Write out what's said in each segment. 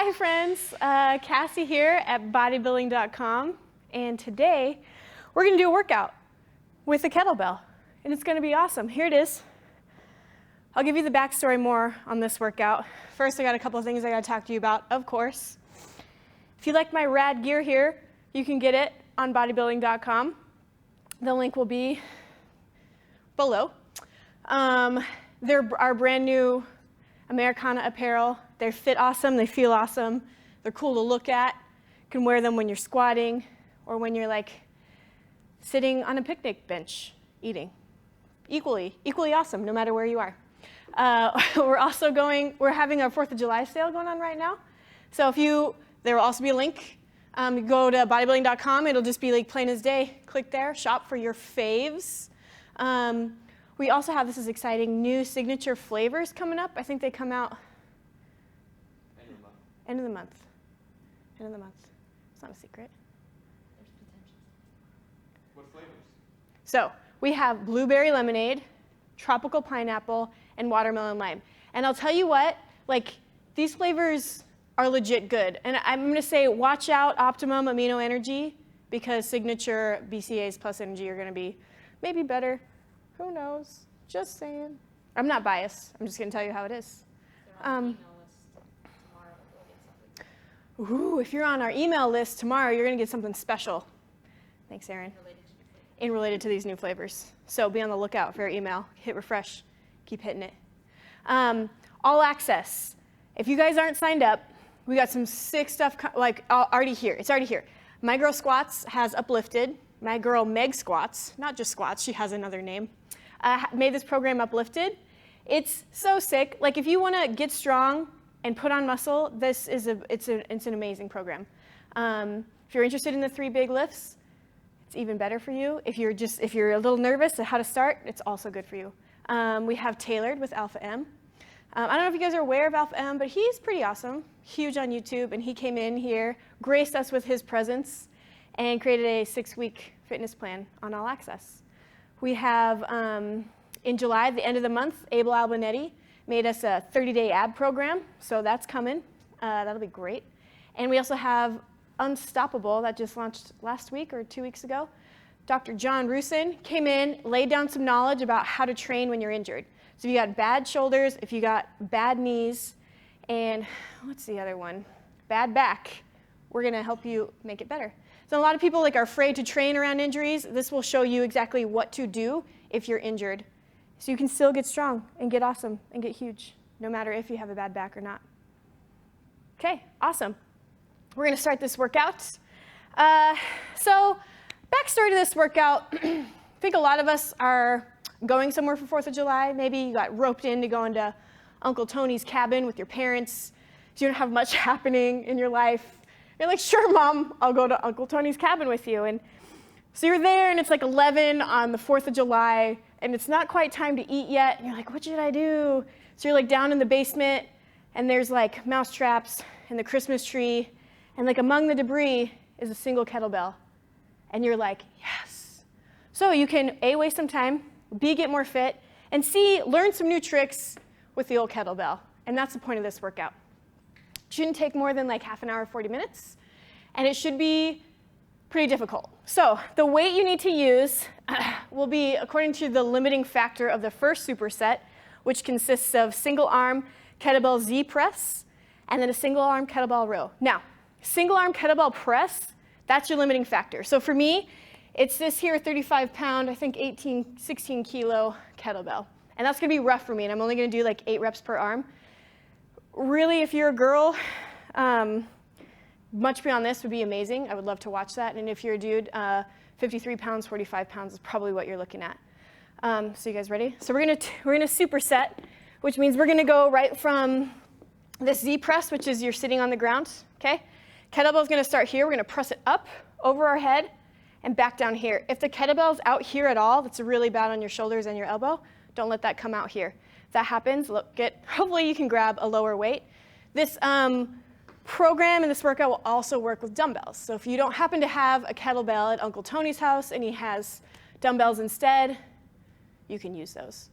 Hi friends, Cassie here at Bodybuilding.com, and today we're going to do a workout with a kettlebell, and it's going to be awesome. Here it is. I'll give you the backstory more on this workout. First, I got a couple of things I got to talk to you about, of course. If you like my rad gear here, you can get it on Bodybuilding.com. The link will be below. They're our brand new Americana apparel. They fit awesome, they feel awesome, they're cool to look at. You can wear them when you're squatting or when you're like sitting on a picnic bench eating. Equally awesome, no matter where you are. We're having our 4th of July sale going on right now. So there will also be a link. Go to bodybuilding.com, it'll just be like plain as day. Click there, shop for your faves. We also have, this is exciting, new signature flavors coming up. I think they come out end of the month. It's not a secret. There's potential. What flavors? So we have blueberry lemonade, tropical pineapple, and watermelon lime. And I'll tell you what, like these flavors are legit good. And I'm gonna say watch out Optimum Amino Energy because signature BCAAs plus energy are gonna be maybe better. Who knows? Just saying. I'm not biased. I'm just gonna tell you how it is. Ooh, if you're on our email list tomorrow, you're gonna get something special. Thanks, Erin. Related to these new flavors. So be on the lookout for your email. Hit refresh, keep hitting it. All access. If you guys aren't signed up, we got some sick stuff already here. It's already here. My Girl Squats has uplifted. My girl Meg Squats, not just squats, she has another name, made this program uplifted. It's so sick. Like if you wanna get strong and put on muscle, it's an amazing program. If you're interested in the 3 big lifts, it's even better for you. If you're a little nervous at how to start, it's also good for you. We have Tailored with Alpha M. I don't know if you guys are aware of Alpha M, but he's pretty awesome, huge on YouTube, and he came in here, graced us with his presence, and created a 6-week fitness plan on All Access. We have, in July, the end of the month, Abel Albonetti made us a 30-day ab program, so that's coming. That'll be great. And we also have Unstoppable that just launched last week or 2 weeks ago. Dr. John Rusin came in, laid down some knowledge about how to train when you're injured. So if you got bad shoulders, if you got bad knees, and what's the other one? Bad back, we're gonna help you make it better. So a lot of people are afraid to train around injuries. This will show you exactly what to do if you're injured. So you can still get strong and get awesome and get huge, no matter if you have a bad back or not. Okay, awesome. We're gonna start this workout. So backstory to this workout, I think a lot of us are going somewhere for 4th of July. Maybe you got roped into going to Uncle Tony's cabin with your parents. So you don't have much happening in your life. You're like, sure, Mom, I'll go to Uncle Tony's cabin with you. And so you're there, and it's like 11 on the 4th of July, and it's not quite time to eat yet. And you're like, what should I do? So you're like down in the basement, and there's like mouse traps and the Christmas tree, and like among the debris is a single kettlebell. And you're like, yes. So you can A, waste some time, B, get more fit, and C, learn some new tricks with the old kettlebell. And that's the point of this workout. It shouldn't take more than like half an hour, 40 minutes, and it should be pretty difficult. So the weight you need to use will be according to the limiting factor of the first superset, which consists of single arm kettlebell Z press, and then a single arm kettlebell row. Now, single arm kettlebell press, that's your limiting factor. So for me, it's this here 35 pound, I think 16 kilo kettlebell. And that's gonna be rough for me, and I'm only gonna do like 8 reps per arm. Really, if you're a girl, much beyond this would be amazing. I would love to watch that. And if you're a dude, 53 pounds, 45 pounds is probably what you're looking at. So you guys ready? So we're gonna superset, which means we're gonna go right from this Z press, which is you're sitting on the ground, okay? Kettlebell's gonna start here. We're gonna press it up over our head and back down here. If the kettlebell's out here at all, that's really bad on your shoulders and your elbow. Don't let that come out here. If that happens, hopefully you can grab a lower weight. This program and this workout will also work with dumbbells. So if you don't happen to have a kettlebell at Uncle Tony's house and he has dumbbells instead, you can use those.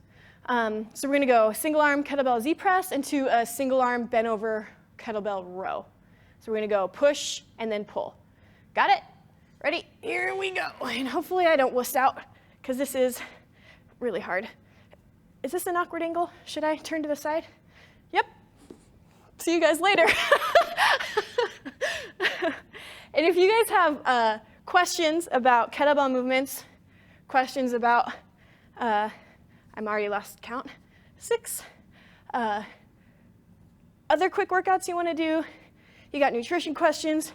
So we're gonna go single arm kettlebell Z press into a single arm bent over kettlebell row. So we're gonna go push and then pull. Got it? Ready? Here we go. And hopefully I don't wuss out, because this is really hard. Is this an awkward angle? Should I turn to the side? Yep. See you guys later. And if you guys have questions about kettlebell movements, questions about, I'm already lost count, 6. Other quick workouts you want to do, you got nutrition questions,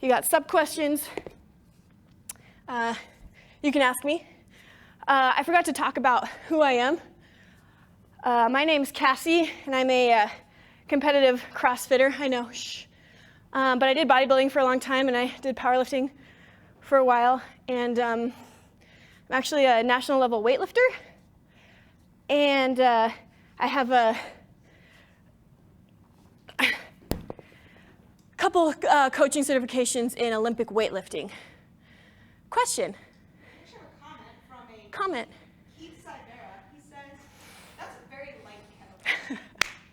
you got sub questions, you can ask me. I forgot to talk about who I am. My name's Cassie, and I'm a competitive CrossFitter. I know, shh. But I did bodybuilding for a long time, and I did powerlifting for a while. And I'm actually a national level weightlifter. And I have a couple coaching certifications in Olympic weightlifting. Question? I actually have a comment from a Comment. Keith Sivera. He says, that's a very light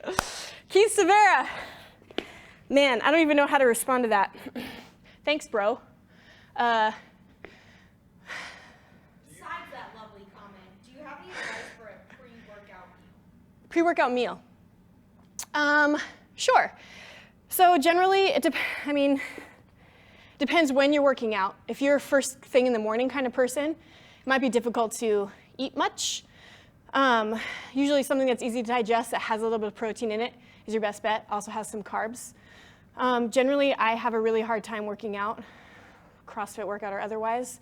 kettlebell. Keith Severa. Man, I don't even know how to respond to that. Thanks, bro. Besides that lovely comment, do you have any advice for a pre-workout meal? Pre-workout meal. Sure. So generally, depends when you're working out. If you're a first thing in the morning kind of person, it might be difficult to eat much. Usually something that's easy to digest that has a little bit of protein in it is your best bet. Also has some carbs. Generally, I have a really hard time working out, CrossFit workout or otherwise,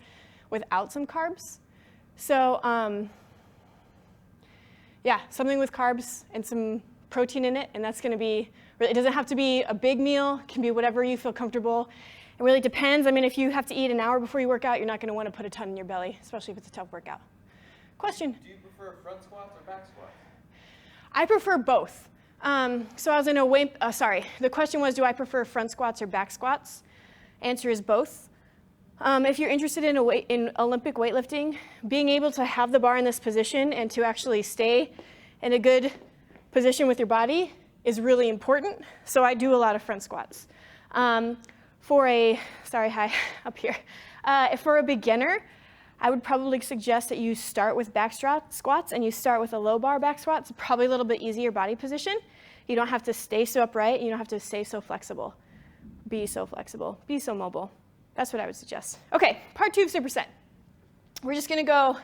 without some carbs. So yeah, something with carbs and some protein in it, and that's gonna be, it doesn't have to be a big meal, it can be whatever you feel comfortable. It really depends. I mean, if you have to eat an hour before you work out, you're not gonna wanna put a ton in your belly, especially if it's a tough workout. Question? Do you prefer front squats or back squats? I prefer both. So I was in a the question was, do I prefer front squats or back squats? Answer is both. If you're interested in Olympic weightlifting, being able to have the bar in this position and to actually stay in a good position with your body is really important. So I do a lot of front squats. For a beginner, I would probably suggest that you start with back squats and you start with a low bar back squat. It's probably a little bit easier body position. You don't have to stay so upright. You don't have to stay so flexible. Be so flexible. Be so mobile. That's what I would suggest. Okay, part 2 of Superset. We're just gonna go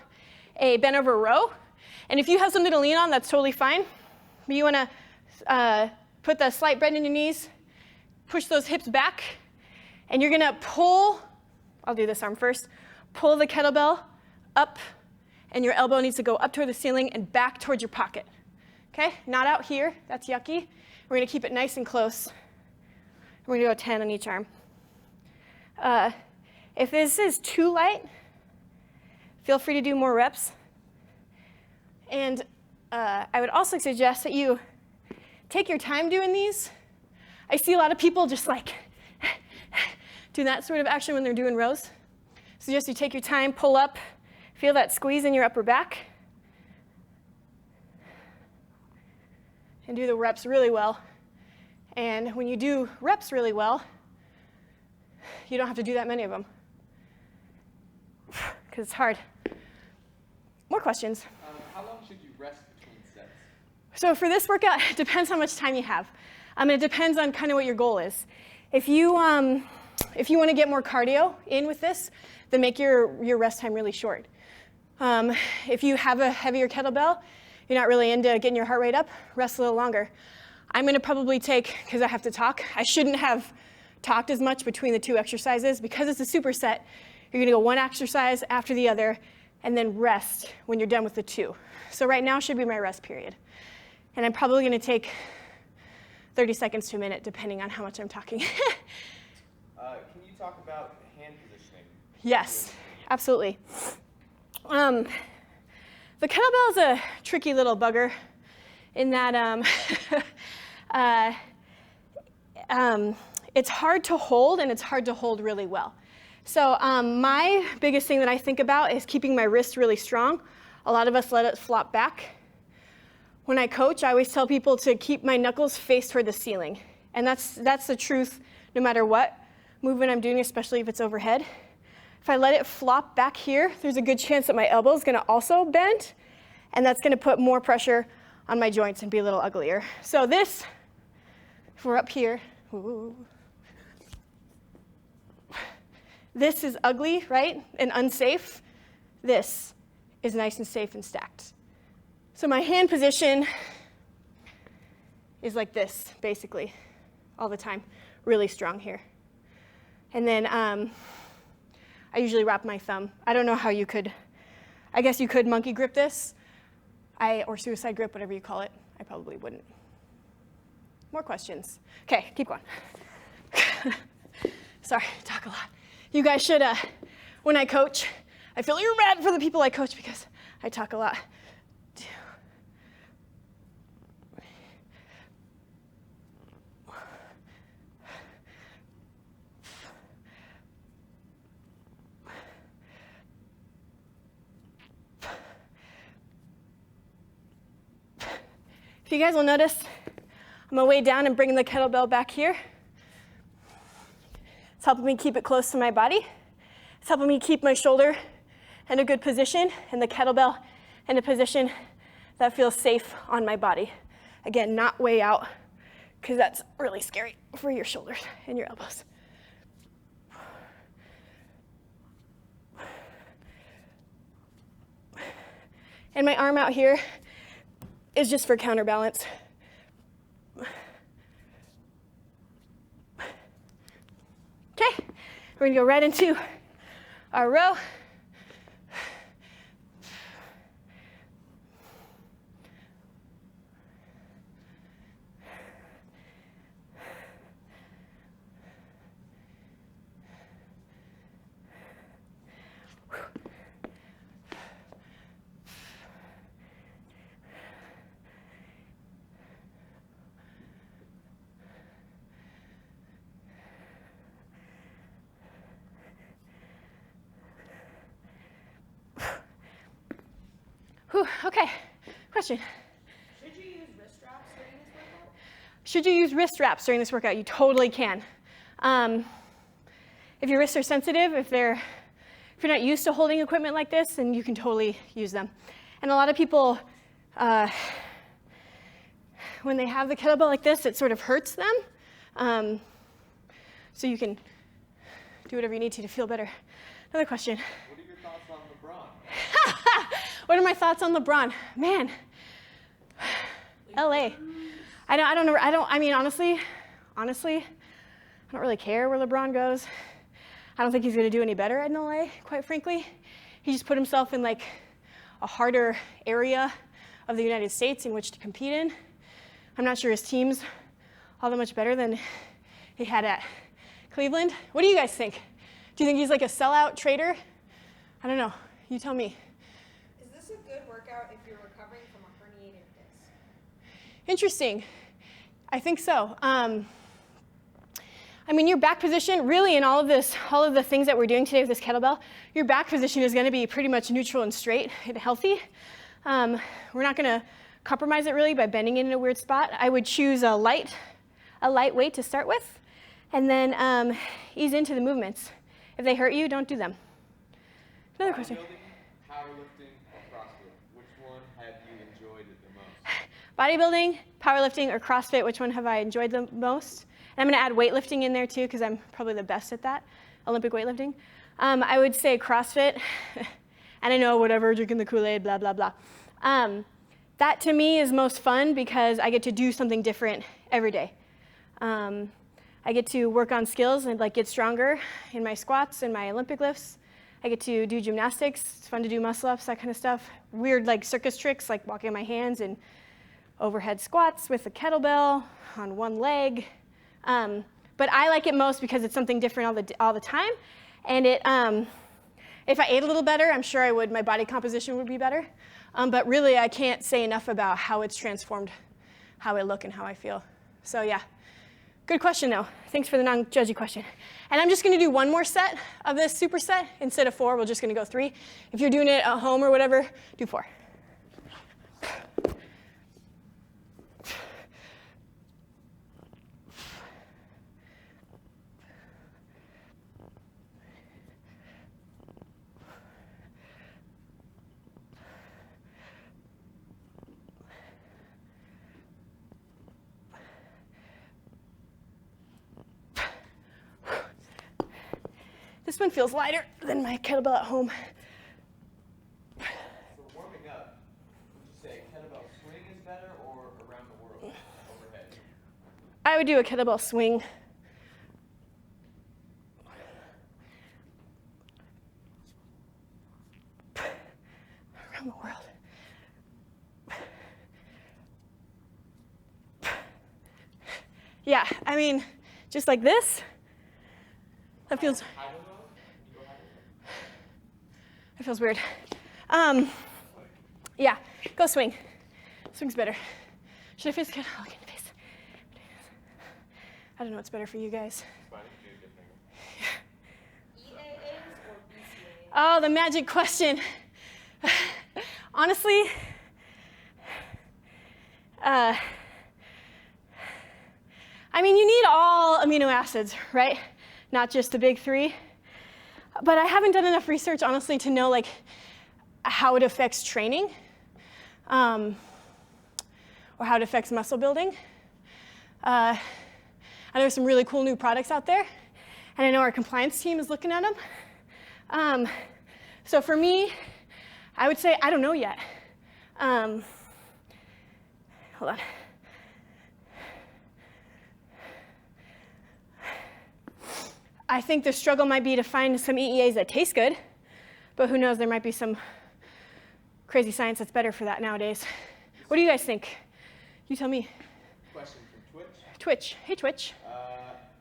a bent over row. And if you have something to lean on, that's totally fine. But you wanna put the slight bend in your knees, push those hips back, and you're gonna pull, I'll do this arm first, pull the kettlebell up, and your elbow needs to go up toward the ceiling and back towards your pocket. Okay, not out here, that's yucky. We're gonna keep it nice and close. We're gonna go 10 on each arm. If this is too light, feel free to do more reps. And I would also suggest that you take your time doing these. I see a lot of people just like do that sort of action when they're doing rows. Suggest you take your time, pull up, feel that squeeze in your upper back, and do the reps really well. And when you do reps really well, you don't have to do that many of them, because it's hard. More questions? How long should you rest between sets? So for this workout, it depends how much time you have. It depends on kind of what your goal is. If you want to get more cardio in with this, then make your rest time really short. If you have a heavier kettlebell, you're not really into getting your heart rate up, rest a little longer. I'm going to probably take, because I have to talk, I shouldn't have talked as much between the 2 exercises. Because it's a superset, you're going to go one exercise after the other, and then rest when you're done with the 2. So right now should be my rest period. And I'm probably going to take 30 seconds to a minute, depending on how much I'm talking. Can you talk about hand positioning? Yes, absolutely. The kettlebell is a tricky little bugger in that it's hard to hold, and it's hard to hold really well. So my biggest thing that I think about is keeping my wrist really strong. A lot of us let it flop back. When I coach, I always tell people to keep my knuckles face toward the ceiling. And that's the truth no matter what movement I'm doing, especially if it's overhead. If I let it flop back here, there's a good chance that my elbow is gonna also bend, and that's gonna put more pressure on my joints and be a little uglier. So this, if we're up here, ooh, this is ugly, right, and unsafe. This is nice and safe and stacked. So my hand position is like this, basically, all the time, really strong here. And then I usually wrap my thumb. I don't know how you could, I guess you could monkey grip this, or suicide grip, whatever you call it. I probably wouldn't. More questions? Okay, keep going. Sorry, I talk a lot. You guys should, when I coach, I feel you're bad for the people I coach because I talk a lot. If you guys will notice, I'm gonna weigh down and bring the kettlebell back here. It's helping me keep it close to my body. It's helping me keep my shoulder in a good position and the kettlebell in a position that feels safe on my body. Again, not way out, because that's really scary for your shoulders and your elbows. And my arm out here is just for counterbalance. Okay, we're gonna go right into our row. Whew, okay, question. Should you use wrist straps during this workout? Should you use wrist wraps during this workout? You totally can. If your wrists are sensitive, if you're not used to holding equipment like this, then you can totally use them. And a lot of people, when they have the kettlebell like this, it sort of hurts them. So you can do whatever you need to feel better. Another question. What are your thoughts on LeBron? What are my thoughts on LeBron? Man, LA. I mean, honestly, I don't really care where LeBron goes. I don't think he's gonna do any better in LA, quite frankly. He just put himself in like a harder area of the United States in which to compete in. I'm not sure his team's all that much better than he had at Cleveland. What do you guys think? Do you think he's like a sellout trader? I don't know, you tell me. Is this a good workout if you're recovering from a herniated disc? Interesting. I think so. I mean, your back position, really in all of the things that we're doing today with this kettlebell, your back position is gonna be pretty much neutral and straight and healthy. We're not gonna compromise it really by bending it in a weird spot. I would choose a light weight to start with, and then ease into the movements. If they hurt you, don't do them. Another question. Bodybuilding, powerlifting, or CrossFit? Which one have you enjoyed it the most? Bodybuilding, powerlifting, or CrossFit, which one have I enjoyed the most? And I'm gonna add weightlifting in there too, because I'm probably the best at that, Olympic weightlifting. I would say CrossFit, and I know whatever, drinking the Kool-Aid, blah, blah, blah. That to me is most fun because I get to do something different every day. I get to work on skills and like get stronger in my squats and my Olympic lifts. I get to do gymnastics. It's fun to do muscle ups, that kind of stuff. Weird like circus tricks like walking on my hands and overhead squats with a kettlebell on one leg. But I like it most because it's something different all the time. And it, if I ate a little better, I'm sure I would, my body composition would be better. But really I can't say enough about how it's transformed how I look and how I feel. So yeah. Good question, though. Thanks for the non-judgy question. And I'm just going to do one more set of this superset. Instead of 4, we're just going to go 3. If you're doing it at home or whatever, do 4. This one feels lighter than my kettlebell at home. For warming up, would you say kettlebell swing is better or around the world overhead? I would do a kettlebell swing. Around the world. Yeah, I mean, just like this. That feels weird. Yeah, go swing. Swing's better. Should I face the cat? Oh, look in the face. I don't know what's better for you guys. EAAs or BCAAs? Oh, the magic question. Honestly, I mean, you need all amino acids, right? Not just the big three. But I haven't done enough research, honestly, to know like how it affects training or how it affects muscle building. I know there's some really cool new products out there, and I know our compliance team is looking at them. So for me, I would say I don't know yet. Hold on. I think the struggle might be to find some EEAs that taste good, but who knows, there might be some crazy science that's better for that nowadays. What do you guys think? You tell me. Question from Twitch. Twitch. Hey, Twitch.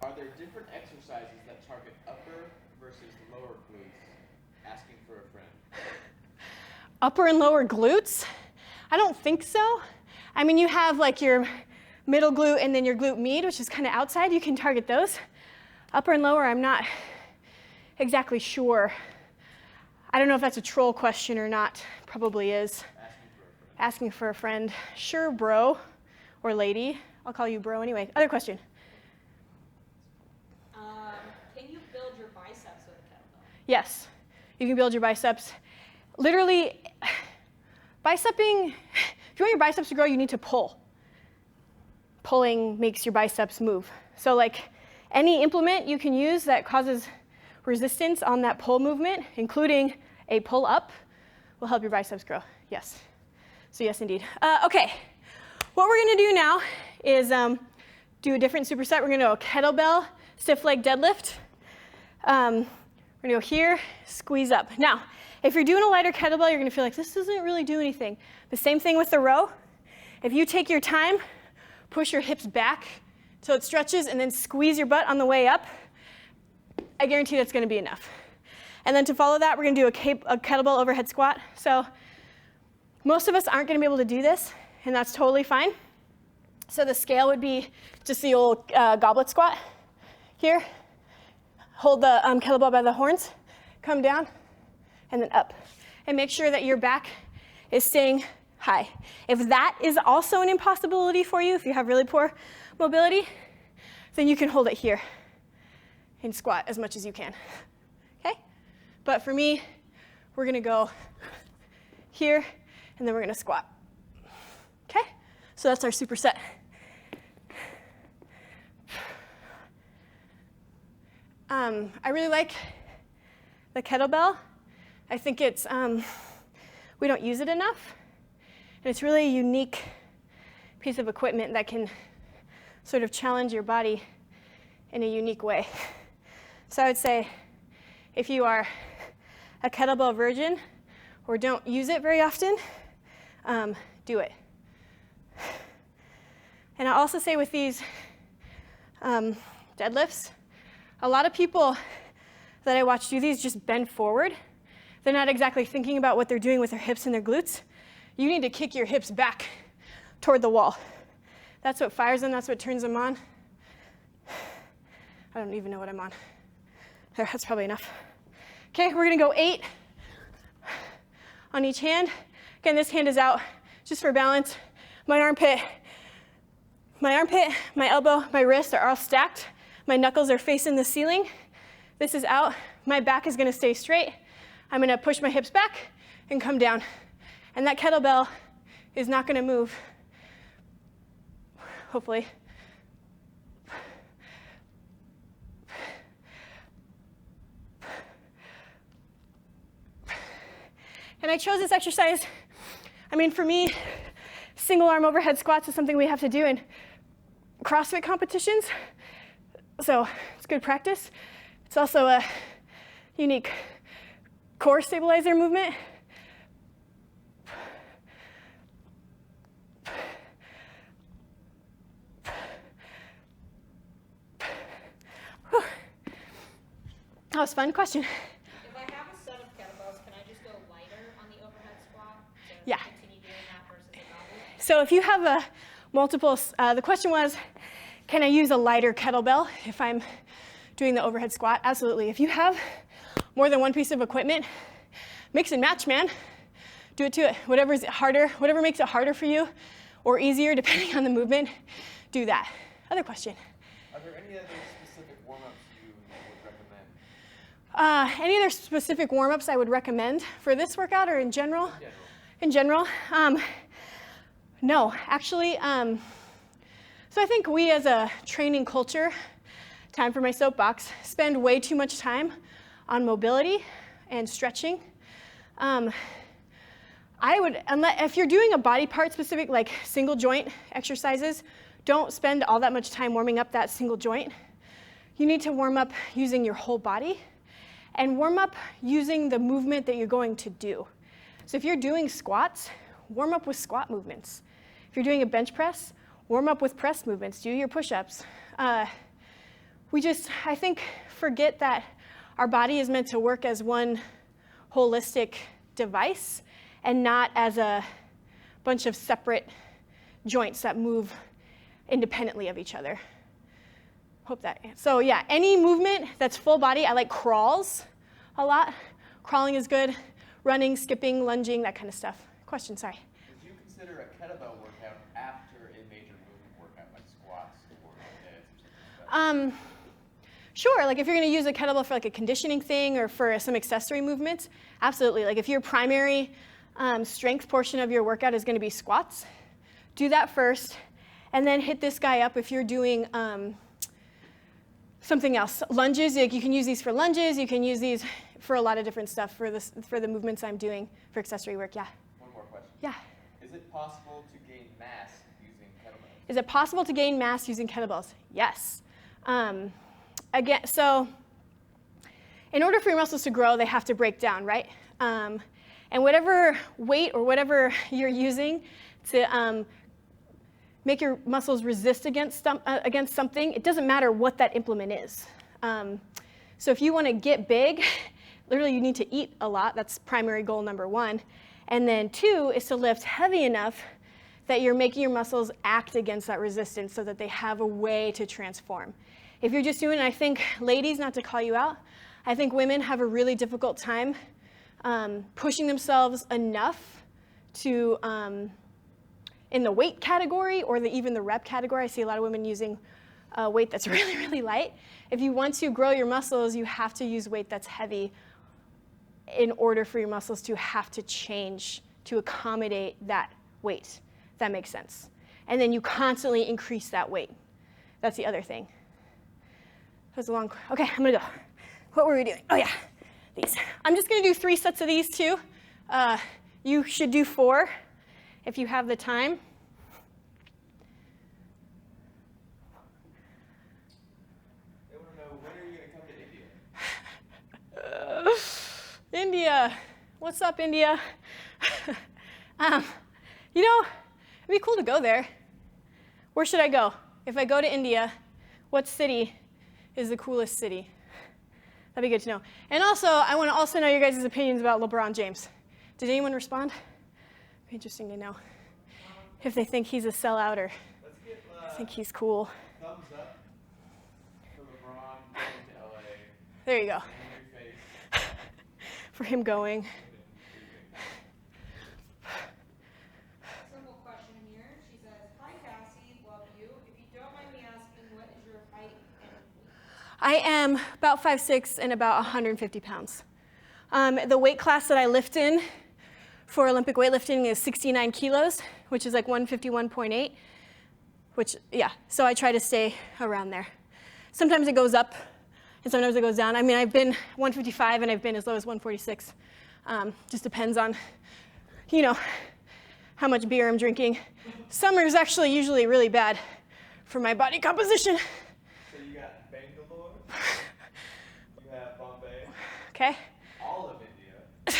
Are there different exercises that target upper versus lower glutes? Asking for a friend. Upper and lower glutes? I don't think so. I mean, you have like your middle glute and then your glute med, which is kind of outside. You can target those. Upper and lower, I'm not exactly sure. I don't know if that's a troll question or not. Probably is. Asking for a friend. Sure, bro or lady. I'll call you bro anyway. Other question. Can you build your biceps with a kettlebell? Yes, you can build your biceps. Literally, biceping, if you want your biceps to grow, you need to pull. Pulling makes your biceps move. So like any implement you can use that causes resistance on that pull movement, including a pull up, will help your biceps grow. Yes. So yes, indeed. Okay, what we're gonna do now is do a different superset. We're gonna go kettlebell, stiff leg deadlift. We're gonna go here, squeeze up. Now, if you're doing a lighter kettlebell, you're gonna feel like this doesn't really do anything. The same thing with the row. If you take your time, push your hips back till it stretches, and then squeeze your butt on the way up, I guarantee that's gonna be enough. And then to follow that, we're gonna do a kettlebell overhead squat. So most of us aren't gonna be able to do this, and that's totally fine. So the scale would be just the old goblet squat here. Hold the kettlebell by the horns, come down, and then up. And make sure that your back is staying high. If that is also an impossibility for you, if you have really poor mobility, then you can hold it here and squat as much as you can, okay? But for me, we're gonna go here, and then we're gonna squat, okay? So that's our superset. I really like the kettlebell. I think it's, we don't use it enough. And it's really a unique piece of equipment that can sort of challenge your body in a unique way. So I would say if you are a kettlebell virgin or don't use it very often, do it. And I'll also say with these deadlifts, a lot of people that I watch do these just bend forward. They're not exactly thinking about what they're doing with their hips and their glutes. You need to kick your hips back toward the wall. That's what fires them, that's what turns them on. I don't even know what I'm on. There, that's probably enough. Okay, we're gonna go 8 on each hand. Again, this hand is out just for balance. My armpit, my elbow, my wrist are all stacked. My knuckles are facing the ceiling. This is out. My back is gonna stay straight. I'm gonna push my hips back and come down. And that kettlebell is not gonna move, hopefully. And I chose this exercise. I mean, for me, single arm overhead squats is something we have to do in CrossFit competitions. So it's good practice. It's also a unique core stabilizer movement. Whew. That was a fun question. If I have a set of kettlebells, can I just go lighter on the overhead squat to Yeah. continue doing that versus a goblet? So if you have a multiple, the question was, can I use a lighter kettlebell if I'm doing the overhead squat? Absolutely. If you have more than one piece of equipment, mix and match, man. Do it to it. Whatever's harder, whatever makes it harder for you or easier depending on the movement, do that. Other question. Are there any other specific warm-ups you would recommend? Any other specific warm-ups I would recommend for this workout or in general? In general. In general? No, actually. So I think we as a training culture, time for my soapbox, spend way too much time on mobility and stretching. If you're doing a body part specific, like single joint exercises, don't spend all that much time warming up that single joint. You need to warm up using your whole body and warm up using the movement that you're going to do. So if you're doing squats, warm up with squat movements. If you're doing a bench press, warm up with press movements. Do your push-ups. We just, I think, forget that our body is meant to work as one holistic device and not as a bunch of separate joints that move independently of each other. Hope that. So yeah, any movement that's full body. I like crawls a lot. Crawling is good. Running, skipping, lunging, that kind of stuff. Question, sorry. Would you consider a kettlebell workout after a major movement workout, like squats or deads or something like that? Sure, like if you're gonna use a kettlebell for like a conditioning thing or for some accessory movements, absolutely. Like if your primary strength portion of your workout is gonna be squats, do that first, and then hit this guy up if you're doing something else. Lunges, like you can use these for lunges, you can use these for a lot of different stuff for the movements I'm doing for accessory work, yeah. One more question. Yeah. Is it possible to gain mass using kettlebells? Is it possible to gain mass using kettlebells? Yes. Again, so in order for your muscles to grow, they have to break down, right? And whatever weight or whatever you're using to make your muscles resist against something, it doesn't matter what that implement is. So if you want to get big, literally you need to eat a lot. That's primary goal number one. And then two is to lift heavy enough that you're making your muscles act against that resistance so that they have a way to transform. If you're just doing, I think, ladies, not to call you out, I think women have a really difficult time pushing themselves enough to, in the weight category or even the rep category. I see a lot of women using weight that's really, really light. If you want to grow your muscles, you have to use weight that's heavy in order for your muscles to have to change to accommodate that weight. If that makes sense. And then you constantly increase that weight. That's the other thing. That was a long, okay, I'm gonna go. What were we doing? Oh yeah, these. I'm just gonna do 3 sets of these too. You should do 4 if you have the time. They want to know, when are you going to come to India? India, what's up, India? You know, it'd be cool to go there. Where should I go? If I go to India, what city is the coolest city? That'd be good to know. And also, I want to also know your guys' opinions about LeBron James. Did anyone respond? Be interesting to know if they think he's a sellout or Let's get think he's cool. thumbs up for LeBron going to LA. There you go. In your face. For him going. Simple question here. She says, "Hi Cassie, love you. If you don't mind me asking, what is your height and weight?" I am about 5'6" and about 150 pounds. The weight class that I lift in for Olympic weightlifting is 69 kilos, which is like 151.8, which, yeah, so I try to stay around there. Sometimes it goes up, and sometimes it goes down. I mean, I've been 155, and I've been as low as 146 Just depends on, you know, how much beer I'm drinking. Summer is actually usually really bad for my body composition. So you got Bangalore, you have Bombay, Okay. all of India, and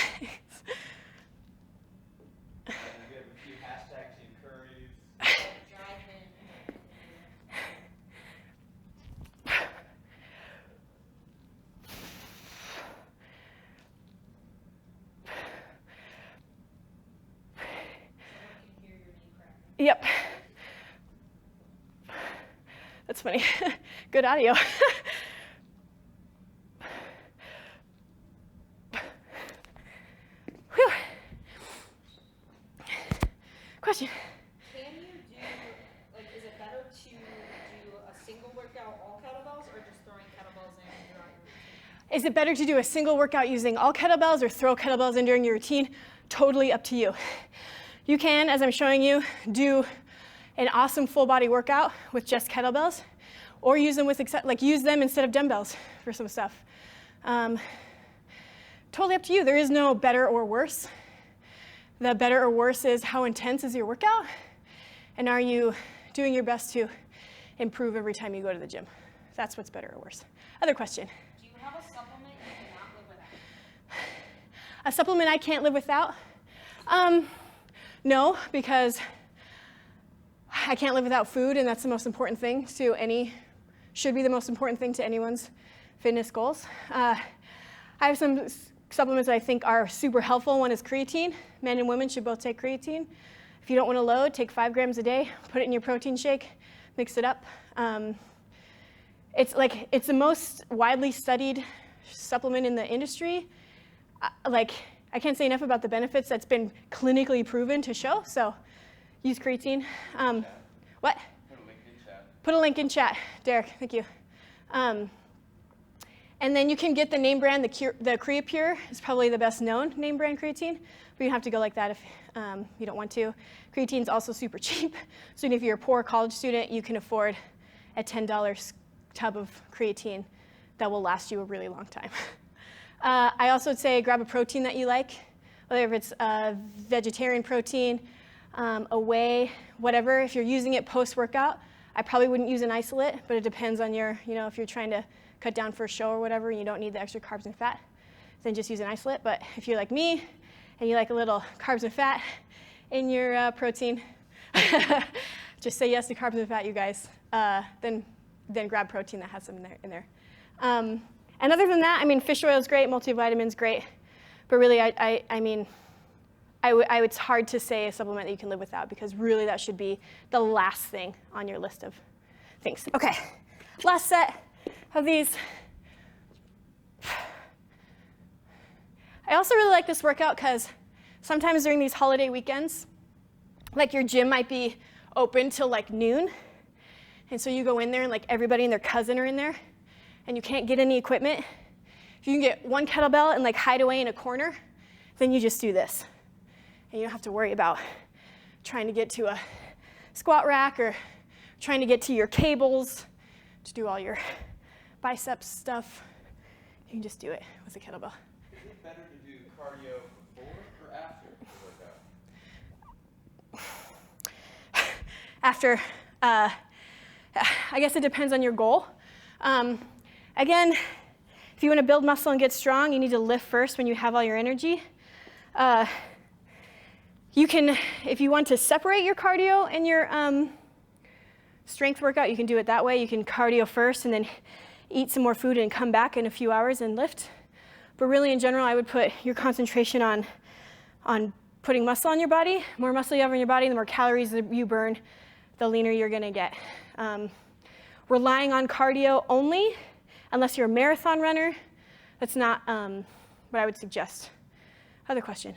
you have a few hashtag Team Curries. Drive in. Someone can hear your knee cracking. Yep. That's funny. Good audio. Whew. Question. Can you do, like, is it better to do a single workout, all kettlebells, or just throwing kettlebells in throughout your routine? Is it better to do a single workout using all kettlebells or throw kettlebells in during your routine? Totally up to you. You can, as I'm showing you, do an awesome full body workout with just kettlebells, or use them with use them instead of dumbbells for some stuff. Totally up to you. There is no better or worse. The better or worse is how intense is your workout, and are you doing your best to improve every time you go to the gym? That's what's better or worse. Other question. Do you have a supplement you cannot live without? A supplement I can't live without? No, because I can't live without food, and that's the most important thing to should be the most important thing to anyone's fitness goals. I have some supplements that I think are super helpful. One is creatine. Men and women should both take creatine. If you don't want to load, take 5 grams a day, put it in your protein shake, mix it up. It's the most widely studied supplement in the industry. I can't say enough about the benefits that's been clinically proven to show, so use creatine. What? Put a link in chat. Put a link in chat, Derek, thank you. And then you can get the name brand, the Creapure is probably the best known name brand creatine, but you don't have to go like that if you don't want to. Creatine's also super cheap, so if you're a poor college student, you can afford a $10 tub of creatine that will last you a really long time. I also would say grab a protein that you like, whether it's a vegetarian protein, a whey, whatever. If you're using it post-workout, I probably wouldn't use an isolate, but it depends on if you're trying to cut down for a show or whatever and you don't need the extra carbs and fat, then just use an isolate. But if you're like me and you like a little carbs and fat in your protein, just say yes to carbs and fat, you guys. Then grab protein that has some in there. And other than that, fish oil is great, multivitamins great, but really, it's hard to say a supplement that you can live without, because really that should be the last thing on your list of things. Okay, last set of these. I also really like this workout because sometimes during these holiday weekends, your gym might be open till noon, and so you go in there and everybody and their cousin are in there, and you can't get any equipment. If you can get one kettlebell and hide away in a corner, then you just do this. And you don't have to worry about trying to get to a squat rack or trying to get to your cables to do all your biceps stuff. You can just do it with a kettlebell. Is it better to do cardio before or after the workout? After, I guess it depends on your goal. Again, if you want to build muscle and get strong, you need to lift first when you have all your energy. You can, if you want to separate your cardio and your strength workout, you can do it that way. You can cardio first and then eat some more food and come back in a few hours and lift. But really, in general, I would put your concentration on putting muscle on your body. The more muscle you have on your body, the more calories that you burn, the leaner you're going to get. Relying on cardio only, unless you're a marathon runner, that's not what I would suggest. Other question?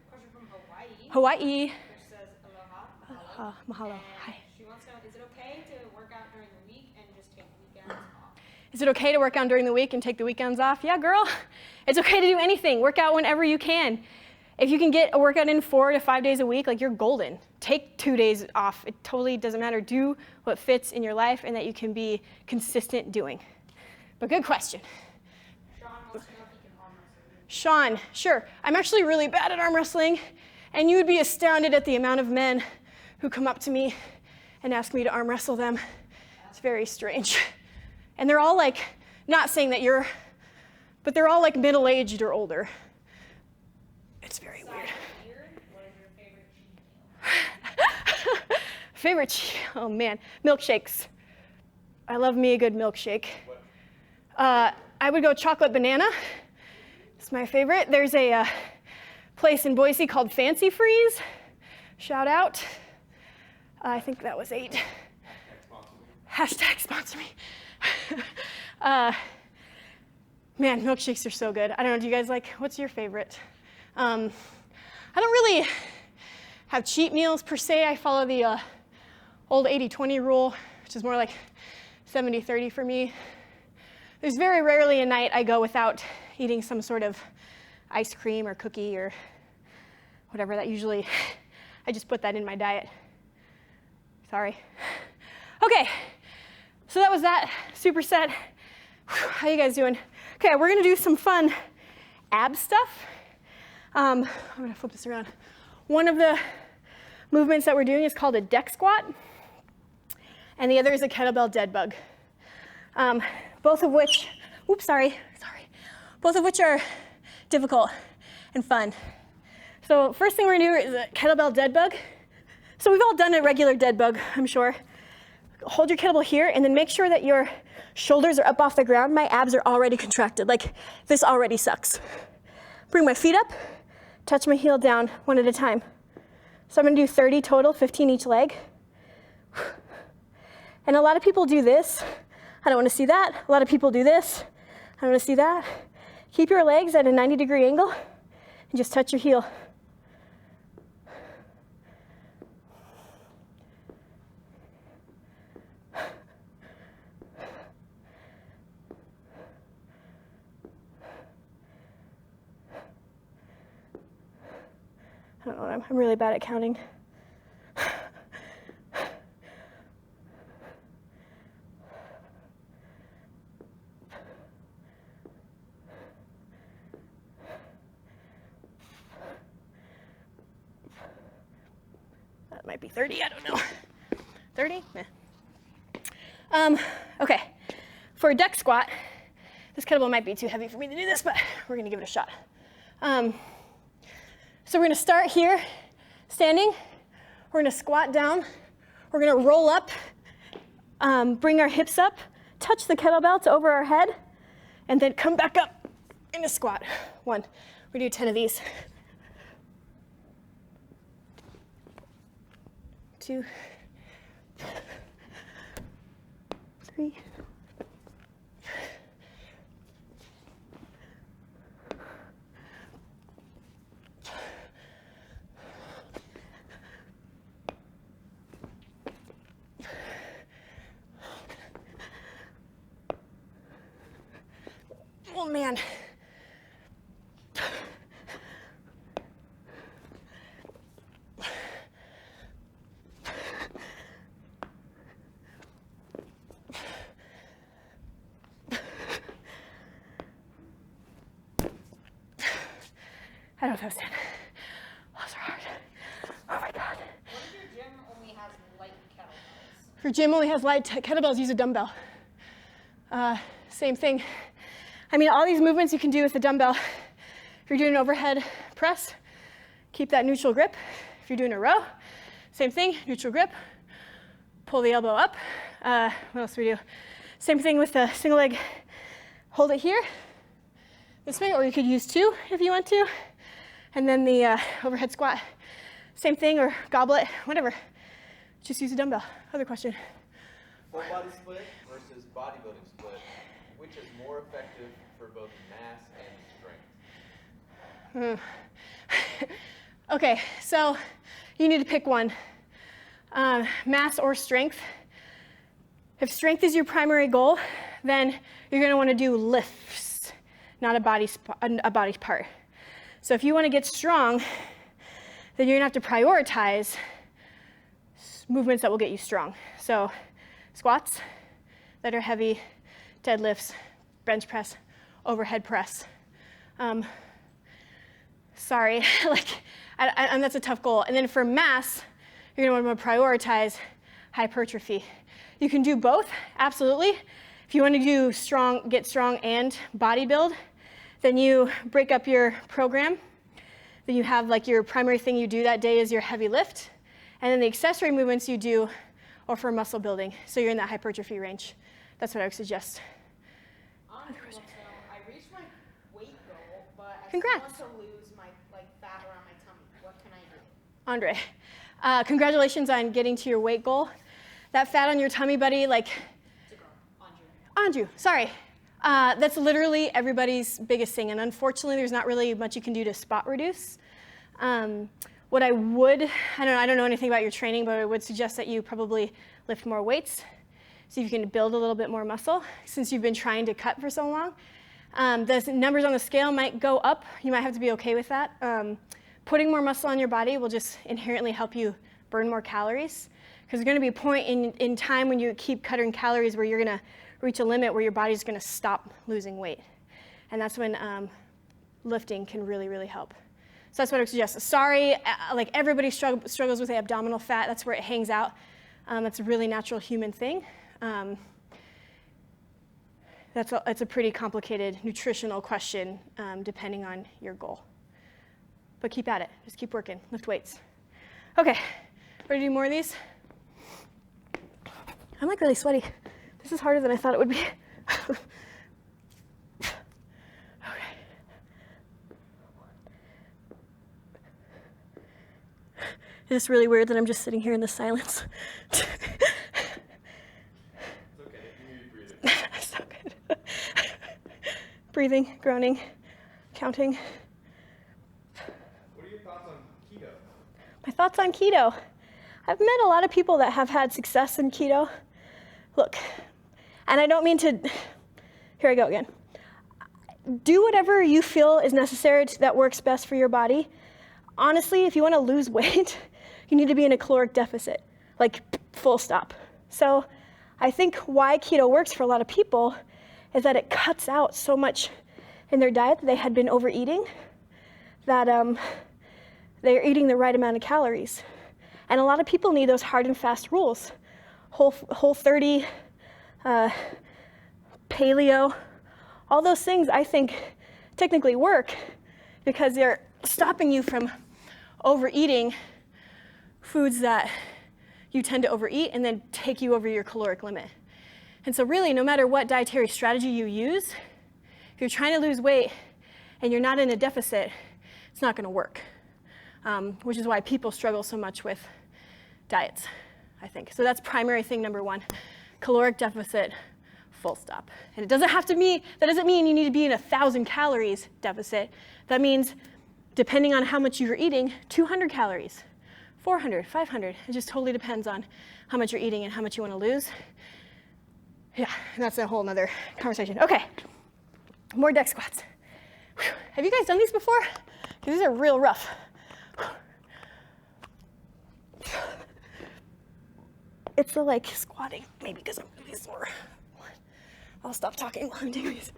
Question from Hawaii. Hawaii. Which says aloha. Mahalo. And Hi. she wants to know, is it okay to work out during the week and just take weekends off? Is it okay to work out during the week and take the weekends off? Yeah, girl. It's okay to do anything. Work out whenever you can. If you can get a workout in 4 to 5 days a week, you're golden. Take 2 days off. It totally doesn't matter. Do what fits in your life and that you can be consistent doing. But good question. Sean wants to know if he can arm wrestle. Sean, sure. I'm actually really bad at arm wrestling, and you would be astounded at the amount of men who come up to me and ask me to arm wrestle them. It's very strange. And they're all like, not saying that you're, but they're all like middle-aged or older. It's very weird. What is your favorite cheat meal? Oh man, milkshakes. I love me a good milkshake. I would go chocolate banana. It's my favorite. There's a place in Boise called Fancy Freeze. Shout out. I think that was 8. Hashtag sponsor me. Man, milkshakes are so good. I don't know, do you guys like, what's your favorite? I don't really have cheat meals per se. I follow the old 80-20 rule, which is more like 70-30 for me. There's very rarely a night I go without eating some sort of ice cream or cookie or whatever. That usually, I just put that in my diet. Sorry. Okay, so that was that superset. How you guys doing? Okay, we're gonna do some fun ab stuff. I'm gonna flip this around. One of the movements that we're doing is called a deck squat, and the other is a kettlebell dead bug. Both of which, both of which are difficult and fun. So first thing we're gonna do is a kettlebell dead bug. So we've all done a regular dead bug, I'm sure. Hold your kettlebell here and then make sure that your shoulders are up off the ground. My abs are already contracted, like this already sucks. Bring my feet up, touch my heel down one at a time. So I'm gonna do 30 total, 15 each leg. And a lot of people do this. I don't wanna see that. A lot of people do this. I don't wanna see that. Keep your legs at a 90-degree angle and just touch your heel. I don't know, I'm really bad at counting. That might be 30, I don't know. 30? Nah. Okay, for a deck squat, this kettlebell might be too heavy for me to do this, but we're gonna give it a shot. So we're gonna start here, standing. We're gonna squat down. We're gonna roll up, bring our hips up, touch the kettlebell to over our head, and then come back up in a squat. 1, we do 10 of these. 2, 3. Oh man. I don't know if I was 10. Those are hard. Oh my God. What if your gym only has light kettlebells? If your gym only has light kettlebells, use a dumbbell. Same thing. I mean, all these movements you can do with a dumbbell. If you're doing an overhead press, keep that neutral grip. If you're doing a row, same thing, neutral grip. Pull the elbow up. What else do we do? Same thing with the single leg. Hold it here, this way, or you could use 2 if you want to. And then the overhead squat, same thing, or goblet, whatever. Just use a dumbbell. Other question. Full body split versus bodybuilding split, which is more effective for both mass and strength? Okay, so you need to pick one. Mass or strength. If strength is your primary goal, then you're gonna wanna do lifts, not a body part. So if you wanna get strong, then you're gonna have to prioritize movements that will get you strong. So squats that are heavy, deadlifts, bench press, overhead press. sorry, and that's a tough goal. And then for mass, you're gonna want to prioritize hypertrophy. You can do both, absolutely. If you want to do get strong and bodybuild, then you break up your program. Then you have like your primary thing you do that day is your heavy lift, and then the accessory movements you do are for muscle building. So you're in that hypertrophy range. That's what I would suggest. I reached my weight goal, but I Congrats. still want to lose my fat around my tummy. What can I do? Andre, congratulations on getting to your weight goal. That fat on your tummy, buddy, Andrew, sorry. That's literally everybody's biggest thing, and unfortunately, there's not really much you can do to spot reduce. What I would, I don't know anything about your training, but I would suggest that you probably lift more weights, see if you can build a little bit more muscle, since you've been trying to cut for so long. The numbers on the scale might go up. You might have to be okay with that. Putting more muscle on your body will just inherently help you burn more calories, because there's going to be a point in time when you keep cutting calories where you're going to reach a limit where your body's going to stop losing weight. And that's when lifting can really, really help. So that's what I would suggest. Sorry, everybody struggles with abdominal fat. That's where it hangs out. That's a really natural human thing. It's a pretty complicated nutritional question depending on your goal. But keep at it. Just keep working. Lift weights. Okay, ready to do more of these? I'm really sweaty. This is harder than I thought it would be. Okay. It's really weird that I'm just sitting here in the silence. It's okay, you need to breathe. So good. Breathing, groaning, counting. What are your thoughts on keto? My thoughts on keto. I've met a lot of people that have had success in keto. Look, and I don't mean to, here I go again. Do whatever you feel is necessary that works best for your body. Honestly, if you want to lose weight, you need to be in a caloric deficit, full stop. So I think why keto works for a lot of people is that it cuts out so much in their diet that they had been overeating, that they're eating the right amount of calories. And a lot of people need those hard and fast rules. Whole 30, paleo, all those things I think technically work because they're stopping you from overeating foods that you tend to overeat and then take you over your caloric limit. And so really, no matter what dietary strategy you use, if you're trying to lose weight and you're not in a deficit, it's not gonna work, which is why people struggle so much with diets, I think. So that's primary thing number one, caloric deficit, full stop. And that doesn't mean you need to be in 1,000 calories deficit. That means, depending on how much you're eating, 200 calories, 400, 500. It just totally depends on how much you're eating and how much you want to lose. Yeah, and that's a whole nother conversation. Okay, more deck squats. Whew. Have you guys done these before? Because these are real rough. It's the squatting, maybe because I'm really sore. I'll stop talking while I'm doing these.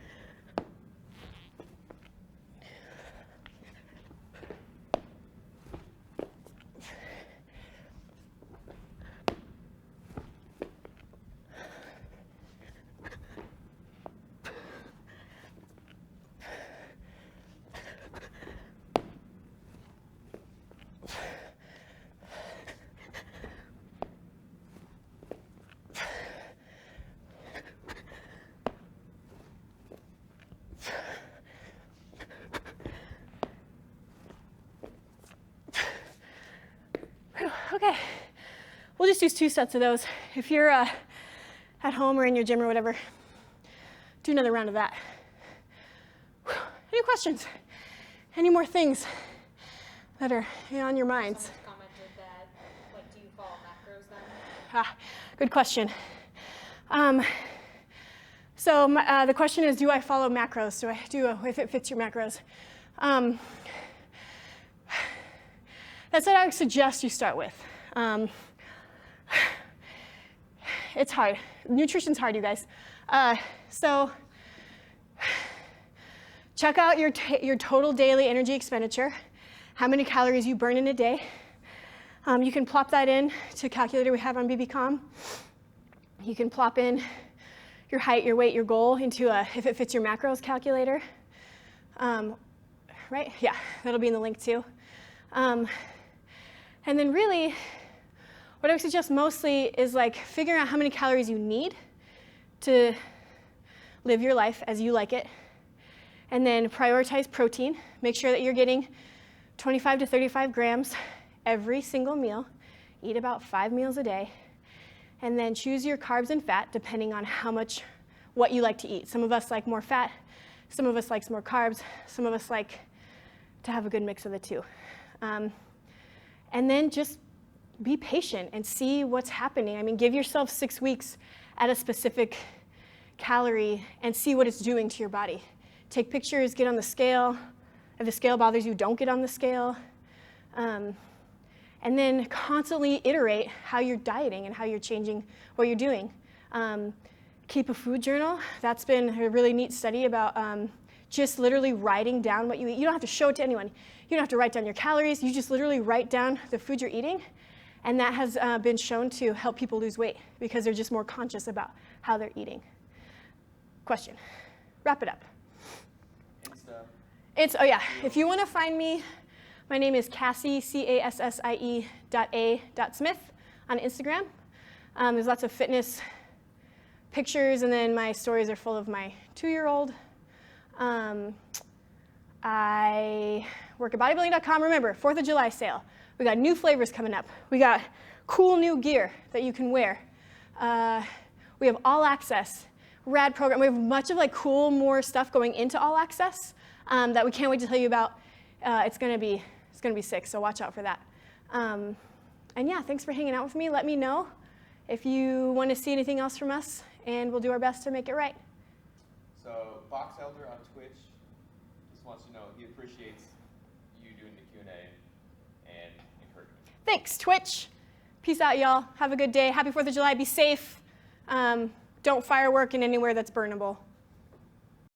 Okay, we'll just do 2 sets of those. If you're at home or in your gym or whatever, do another round of that. Any questions? Any more things that are on your minds? Someone commented that, do you follow macros then? Good question. So the question is, do I follow macros? If it fits your macros? That's what I would suggest you start with. It's hard. Nutrition's hard, you guys. So check out your total daily energy expenditure how many calories you burn in a day. You can plop that in to a calculator we have on BB.com. You can plop in your height, your weight, your goal into a, if it fits your macros calculator. Right? Yeah, that'll be in the link too. And then really, what I would suggest mostly is like figuring out how many calories you need to live your life as you like it. And then prioritize protein. Make sure that you're getting 25 to 35 grams every single meal. Eat about 5 meals a day. And then choose your carbs and fat depending on what you like to eat. Some of us like more fat. Some of us like more carbs. Some of us like to have a good mix of the two. And then just be patient and see what's happening. I mean, give yourself 6 weeks at a specific calorie and see what it's doing to your body. Take pictures, get on the scale. If the scale bothers you, don't get on the scale. And then constantly iterate how you're dieting and how you're changing what you're doing. Keep a food journal. That's been a really neat study about just literally writing down what you eat. You don't have to show it to anyone. You don't have to write down your calories. You just literally write down the food you're eating. And that has been shown to help people lose weight because they're just more conscious about how they're eating. Question. Wrap it up. Oh yeah, if you want to find me, my name is Cassie, CASSIE.A.Smith on Instagram. There's lots of fitness pictures, and then my stories are full of my 2-year-old. I work at Bodybuilding.com. Remember, 4th of July sale. We got new flavors coming up. We got cool new gear that you can wear. We have all access, rad program. We have much of like cool more stuff going into all access that we can't wait to tell you about. It's gonna be sick, so watch out for that. And yeah, thanks for hanging out with me. Let me know if you want to see anything else from us, and we'll do our best to make it right. So Box Elder on Twitch just wants you to know he appreciates you doing the Q&A and encouragement. Thanks, Twitch. Peace out, y'all. Have a good day. Happy 4th of July. Be safe. Don't firework in anywhere that's burnable.